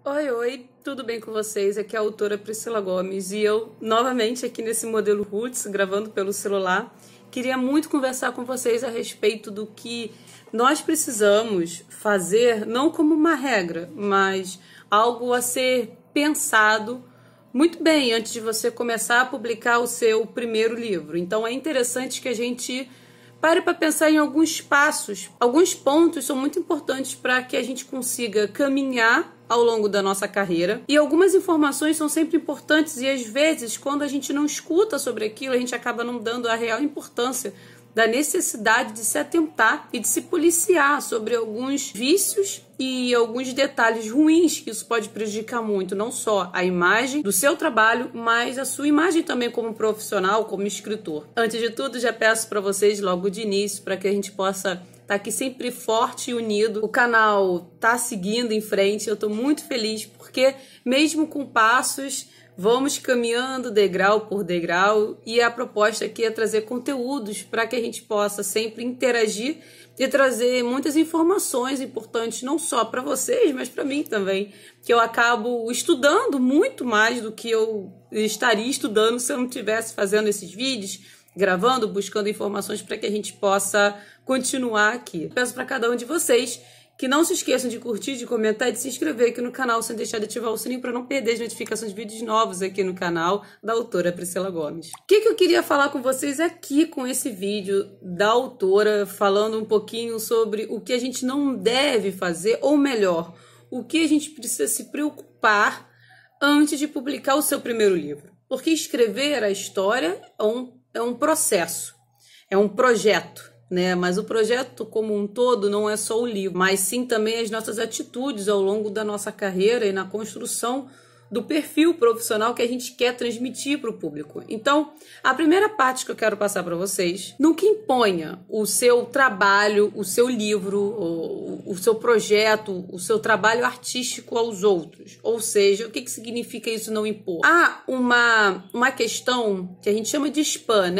Oi, oi, tudo bem com vocês? Aqui é a autora Priscila Gomes e eu, novamente aqui nesse modelo Roots, gravando pelo celular, queria muito conversar com vocês a respeito do que nós precisamos fazer, não como uma regra, mas algo a ser pensado muito bem antes de você começar a publicar o seu primeiro livro. Então é interessante que a gente pare para pensar em alguns passos. Alguns pontos são muito importantes para que a gente consiga caminhar ao longo da nossa carreira. E algumas informações são sempre importantes e às vezes, quando a gente não escuta sobre aquilo, a gente acaba não dando a real importância da necessidade de se atentar e de se policiar sobre alguns vícios e alguns detalhes ruins que isso pode prejudicar muito, não só a imagem do seu trabalho, mas a sua imagem também como profissional, como escritor. Antes de tudo, já peço para vocês logo de início, para que a gente possa estar aqui sempre forte e unido. O canal tá seguindo em frente, eu tô muito feliz porque mesmo com passos, vamos caminhando degrau por degrau e a proposta aqui é trazer conteúdos para que a gente possa sempre interagir e trazer muitas informações importantes, não só para vocês, mas para mim também, que eu acabo estudando muito mais do que eu estaria estudando se eu não estivesse fazendo esses vídeos, gravando, buscando informações para que a gente possa continuar aqui. Peço para cada um de vocês que não se esqueçam de curtir, de comentar e de se inscrever aqui no canal sem deixar de ativar o sininho para não perder as notificações de vídeos novos aqui no canal da autora Priscila Gomes. O que eu queria falar com vocês aqui com esse vídeo da autora, falando um pouquinho sobre o que a gente não deve fazer, ou melhor, o que a gente precisa se preocupar antes de publicar o seu primeiro livro. Porque escrever a história é um processo, é um projeto. Mas o projeto como um todo não é só o livro, mas sim também as nossas atitudes ao longo da nossa carreira e na construção do perfil profissional que a gente quer transmitir para o público. Então, a primeira parte que eu quero passar para vocês, nunca imponha o seu trabalho, o seu livro, o seu projeto, o seu trabalho artístico aos outros. Ou seja, o que significa isso não impor? Há uma questão que a gente chama de spam,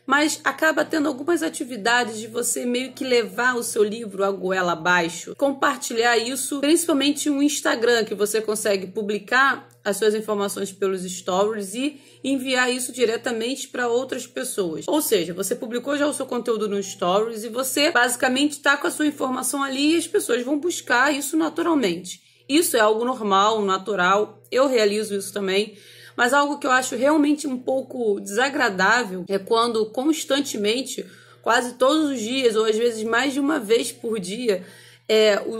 mas acaba tendo algumas atividades de você meio que levar o seu livro a goela abaixo, compartilhar isso, principalmente no Instagram, que você consegue publicar as suas informações pelos stories e enviar isso diretamente para outras pessoas. Ou seja, você publicou já o seu conteúdo no stories e você basicamente está com a sua informação ali e as pessoas vão buscar isso naturalmente. Isso é algo normal, natural, eu realizo isso também. Mas algo que eu acho realmente um pouco desagradável é quando constantemente, quase todos os dias, ou às vezes mais de uma vez por dia,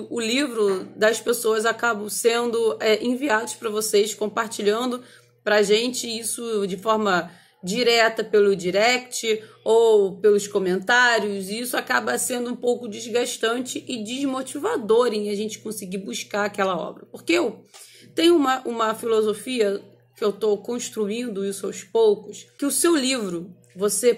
o livro das pessoas acaba sendo enviados para vocês, compartilhando para a gente isso de forma direta pelo direct ou pelos comentários, e isso acaba sendo um pouco desgastante e desmotivador em a gente conseguir buscar aquela obra. Porque eu tenho uma filosofia que eu estou construindo isso aos poucos, que o seu livro, você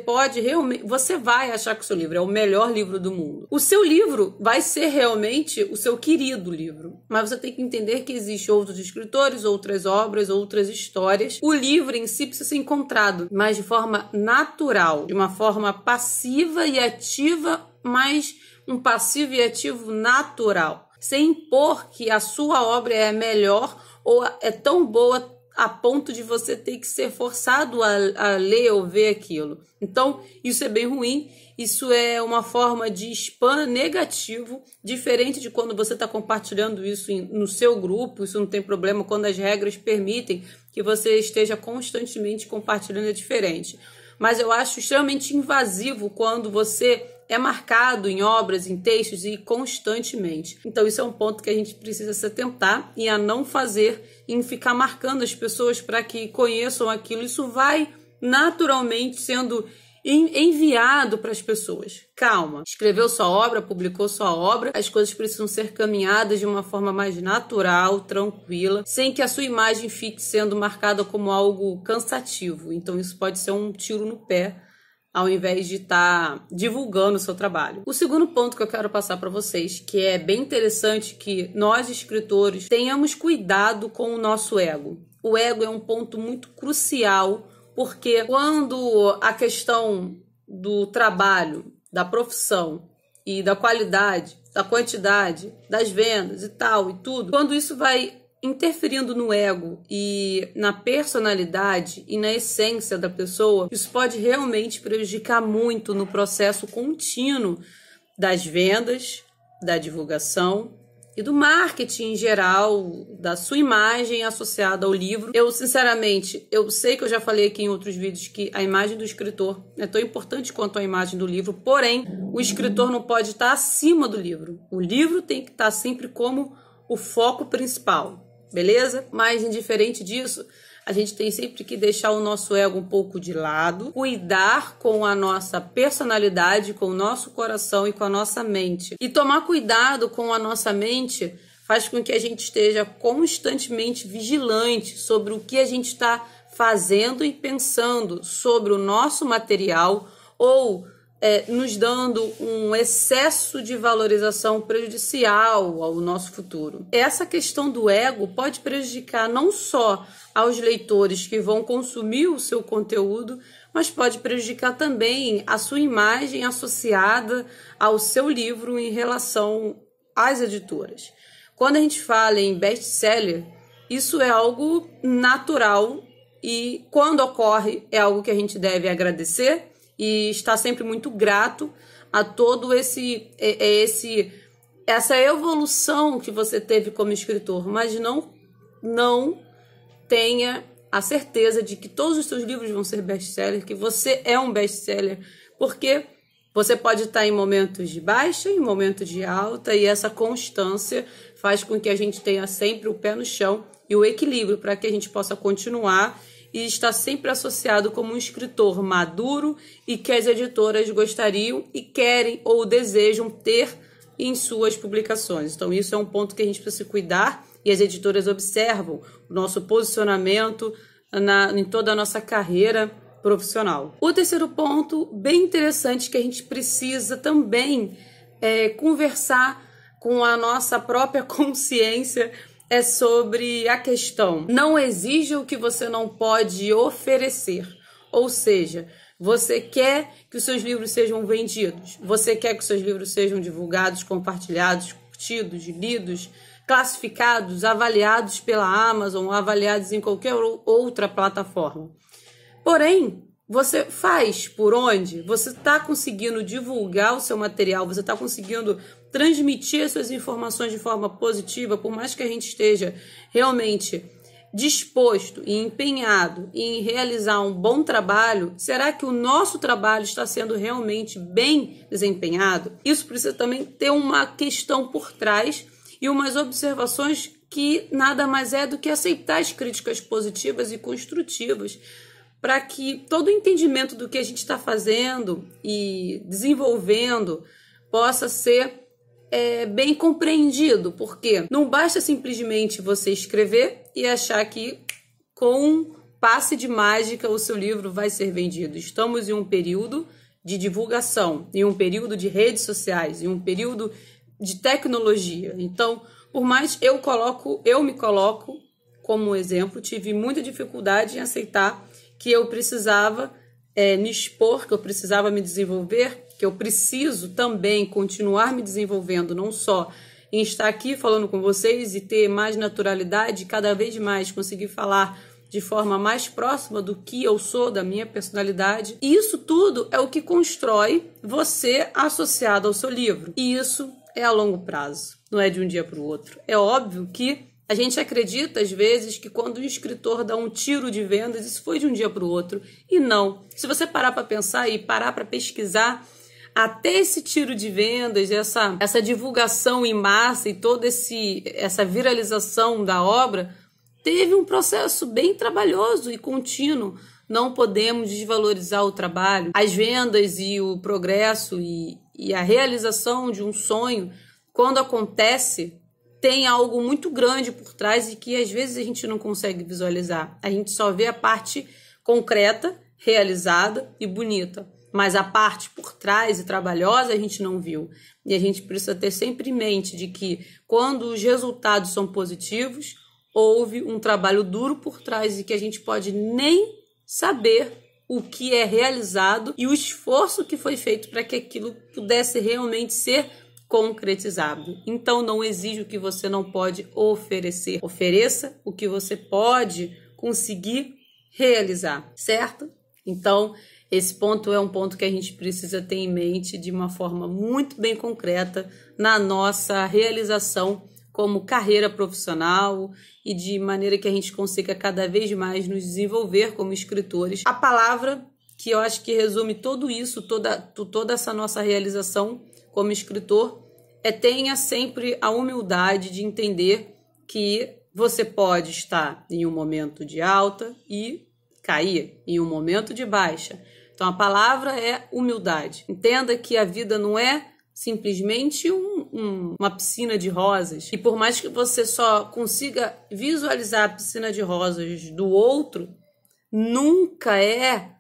vai achar que o seu livro é o melhor livro do mundo. O seu livro vai ser realmente o seu querido livro, mas você tem que entender que existem outros escritores, outras obras, outras histórias. O livro em si precisa ser encontrado, mas de forma natural, de uma forma passiva e ativa, mas um passivo e ativo natural, sem impor que a sua obra é melhor ou é tão boa a ponto de você ter que ser forçado a ler ou ver aquilo. Então, isso é bem ruim, isso é uma forma de spam negativo, diferente de quando você está compartilhando isso no seu grupo, isso não tem problema, quando as regras permitem que você esteja constantemente compartilhando, é diferente. Mas eu acho extremamente invasivo quando você é marcado em obras, em textos e constantemente. Então isso é um ponto que a gente precisa se atentar e a não fazer, em ficar marcando as pessoas para que conheçam aquilo. Isso vai naturalmente sendo enviado para as pessoas. Calma, escreveu sua obra, publicou sua obra, as coisas precisam ser caminhadas de uma forma mais natural, tranquila, sem que a sua imagem fique sendo marcada como algo cansativo. Então isso pode ser um tiro no pé, ao invés de estar divulgando o seu trabalho. O segundo ponto que eu quero passar para vocês, que é bem interessante que nós, escritores, tenhamos cuidado com o nosso ego. O ego é um ponto muito crucial, porque quando a questão do trabalho, da profissão e da qualidade, da quantidade, das vendas e tal e tudo, quando isso vai interferindo no ego e na personalidade e na essência da pessoa, isso pode realmente prejudicar muito no processo contínuo das vendas, da divulgação e do marketing em geral, da sua imagem associada ao livro. Eu, sinceramente, eu sei que eu já falei aqui em outros vídeos que a imagem do escritor é tão importante quanto a imagem do livro, porém, o escritor não pode estar acima do livro. O livro tem que estar sempre como o foco principal, beleza? Mas, indiferente disso, a gente tem sempre que deixar o nosso ego um pouco de lado, cuidar com a nossa personalidade, com o nosso coração e com a nossa mente. E tomar cuidado com a nossa mente faz com que a gente esteja constantemente vigilante sobre o que a gente está fazendo e pensando sobre o nosso material ou nos dando um excesso de valorização prejudicial ao nosso futuro. Essa questão do ego pode prejudicar não só aos leitores que vão consumir o seu conteúdo, mas pode prejudicar também a sua imagem associada ao seu livro em relação às editoras. Quando a gente fala em best-seller, isso é algo natural e quando ocorre é algo que a gente deve agradecer e está sempre muito grato a todo essa evolução que você teve como escritor, mas não tenha a certeza de que todos os seus livros vão ser best-seller, que você é um best-seller, porque você pode estar em momentos de baixa, em momentos de alta, e essa constância faz com que a gente tenha sempre o pé no chão e o equilíbrio para que a gente possa continuar e está sempre associado como um escritor maduro e que as editoras gostariam e querem ou desejam ter em suas publicações. Então isso é um ponto que a gente precisa se cuidar e as editoras observam o nosso posicionamento em toda a nossa carreira profissional. O terceiro ponto, bem interessante, que a gente precisa também conversar com a nossa própria consciência é sobre a questão: não exija o que você não pode oferecer. Ou seja, você quer que os seus livros sejam vendidos, você quer que os seus livros sejam divulgados, compartilhados, curtidos, lidos, classificados, avaliados pela Amazon, avaliados em qualquer outra plataforma. Porém, você faz por onde? Você está conseguindo divulgar o seu material, você está conseguindo transmitir as suas informações de forma positiva, por mais que a gente esteja realmente disposto e empenhado em realizar um bom trabalho, será que o nosso trabalho está sendo realmente bem desempenhado? Isso precisa também ter uma questão por trás e umas observações que nada mais é do que aceitar as críticas positivas e construtivas, para que todo o entendimento do que a gente está fazendo e desenvolvendo possa ser bem compreendido, porque não basta simplesmente você escrever e achar que com um passe de mágica o seu livro vai ser vendido. Estamos em um período de divulgação, em um período de redes sociais, em um período de tecnologia. Então, por mais eu me coloco como exemplo, tive muita dificuldade em aceitar que eu precisava me expor, que eu precisava me desenvolver, que eu preciso também continuar me desenvolvendo, não só em estar aqui falando com vocês e ter mais naturalidade, cada vez mais conseguir falar de forma mais próxima do que eu sou, da minha personalidade. E isso tudo é o que constrói você associado ao seu livro. E isso é a longo prazo, não é de um dia para o outro. É óbvio que a gente acredita, às vezes, que quando um escritor dá um tiro de vendas, isso foi de um dia para o outro. E não. Se você parar para pensar e parar para pesquisar, até esse tiro de vendas, essa divulgação em massa e toda essa viralização da obra, teve um processo bem trabalhoso e contínuo. Não podemos desvalorizar o trabalho. As vendas e o progresso e a realização de um sonho, quando acontece, tem algo muito grande por trás e que às vezes a gente não consegue visualizar. A gente só vê a parte concreta, realizada e bonita, mas a parte por trás e trabalhosa a gente não viu. E a gente precisa ter sempre em mente de que quando os resultados são positivos, houve um trabalho duro por trás e que a gente pode nem saber o que é realizado e o esforço que foi feito para que aquilo pudesse realmente ser concretizado. Então não exige o que você não pode oferecer. Ofereça o que você pode conseguir realizar, certo? Então, esse ponto é um ponto que a gente precisa ter em mente de uma forma muito bem concreta na nossa realização como carreira profissional e de maneira que a gente consiga cada vez mais nos desenvolver como escritores. A palavra que eu acho que resume tudo isso, toda essa nossa realização como escritor, tenha sempre a humildade de entender que você pode estar em um momento de alta e cair em um momento de baixa. Então a palavra é humildade. Entenda que a vida não é simplesmente uma piscina de rosas. E por mais que você só consiga visualizar a piscina de rosas do outro, nunca é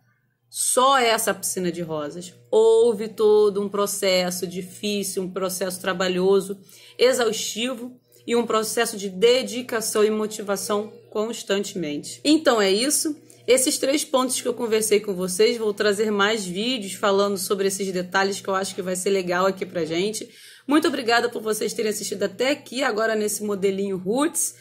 só essa piscina de rosas. Houve todo um processo difícil, um processo trabalhoso, exaustivo e um processo de dedicação e motivação constantemente. Então é isso. Esses 3 pontos que eu conversei com vocês, vou trazer mais vídeos falando sobre esses detalhes que eu acho que vai ser legal aqui pra gente. Muito obrigada por vocês terem assistido até aqui, agora nesse modelinho Roots.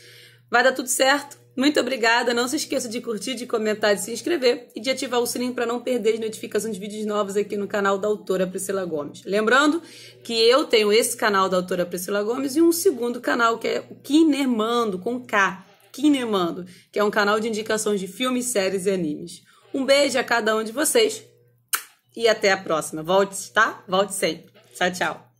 Vai dar tudo certo. Muito obrigada. Não se esqueça de curtir, de comentar, de se inscrever e de ativar o sininho para não perder as notificações de vídeos novos aqui no canal da autora Priscila Gomes. Lembrando que eu tenho esse canal da autora Priscila Gomes e um segundo canal que é o Kinemando, com K. Kinemando, que é um canal de indicações de filmes, séries e animes. Um beijo a cada um de vocês e até a próxima. Volte, tá? Volte sempre. Tchau, tchau.